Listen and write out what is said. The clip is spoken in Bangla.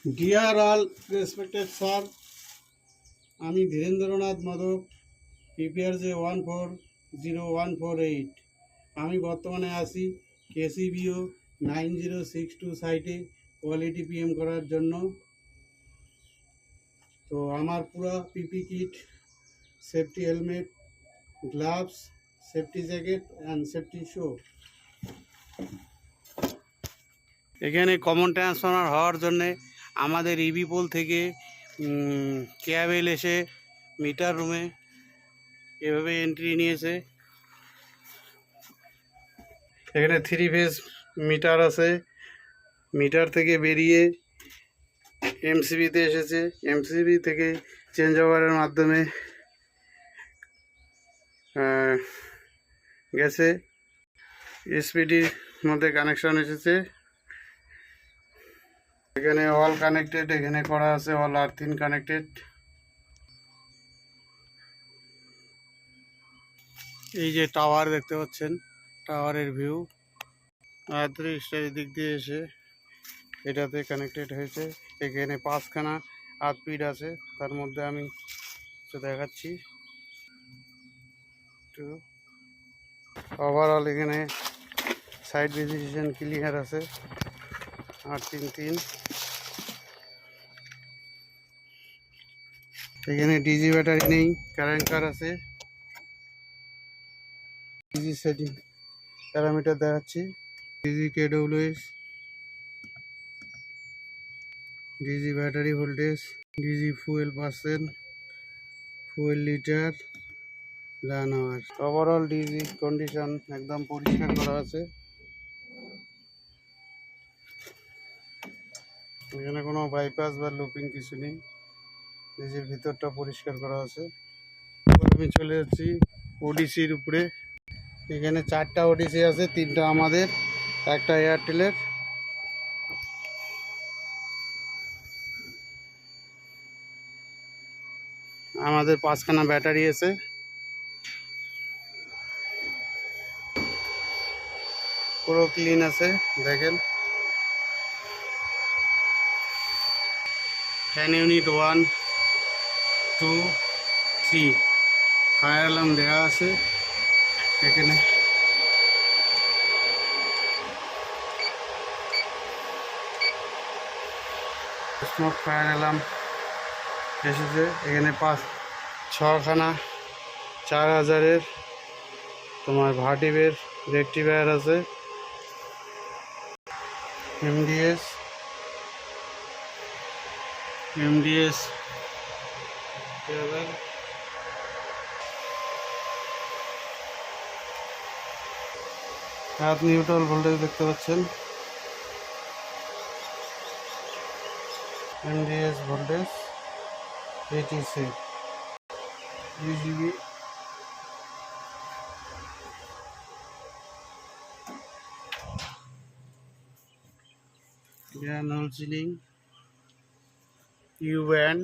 Dear all respected sir, আমি ধীরেন্দ্রনাথ মাধব, PPRJ 140148। আমি বর্তমানে আছি KCBO 9062 সাইটে কোয়ালিটি PM করার জন্য। তো আমার পুরো PPE kit, safety helmet, gloves, safety jacket and safety shoe. এখানে কমন ট্রান্সফর্মার হওয়ার জন্যে আমাদের ইবি পোল থেকে কেবল এসে মিটার রুমে এভাবে এন্ট্রি নিয়েছে। এখানে 3 ফেজ মিটার আছে। মিটার থেকে বেরিয়ে এমসিবিতে এসেছে। এমসিবি থেকে চেঞ্জ ওভারের মাধ্যমে গেছে। এসপিডির মধ্যে কানেকশন এসেছে। এখানে অল কানেক্টেড, এখানে করা আছে অল আর্থিং কানেক্টেড। এই যে টাওয়ার দেখতে পাচ্ছেন, টাওয়ারের ভিউ। আর্থিংটার দিক দিয়ে এসে এটাতে কানেক্টেড হয়েছে। এখানে 5খানা আর্থপিড আছে, তার মধ্যে আমি দেখাচ্ছি। ওভারঅল এখানে সাইড ভেজিটেশন ক্লিয়ার আছে। 833। এখানে ডিজি ব্যাটারি নেই, কারেন্ট কার আছে। ডিজি সেটিং প্যারামিটার দেখাচ্ছি। DG KWS, DG battery voltage, DG fuel percent, fuel litre, run hour. Overall DG condition একদম পরিষ্কার করা আছে। এখানে কোনো বাইপাস বা লুপিং কিছু নেই। ডিজির ভিতরটা পরিষ্কার করা আছে। আমি চলে যাচ্ছি ওডিসির উপরে। এখানে 4টা ওডিসি আছে, 3টা আমাদের, একটা এয়ারটেলের। আমাদের 5খানা ব্যাটারি আছে। পুরো ক্লিন আছে, দেখেন। ফ্যান ইউনিট 1, 2, 3, ফায়ার অ্যালার্ম দেওয়া আছে এখানে। স্মোক ফায়ার অ্যালার্ম এসেছে। এখানে 6খানা 4000-এর তোমার ভার্টিভের রেক্টিফায়ার আছে। এমডিএস হাত নিউট্রাল ভোল্টেজ দেখতে পাচ্ছেন। MDS voltage 86 BGB. নল সিলিং, ইউ ব্যান্ড।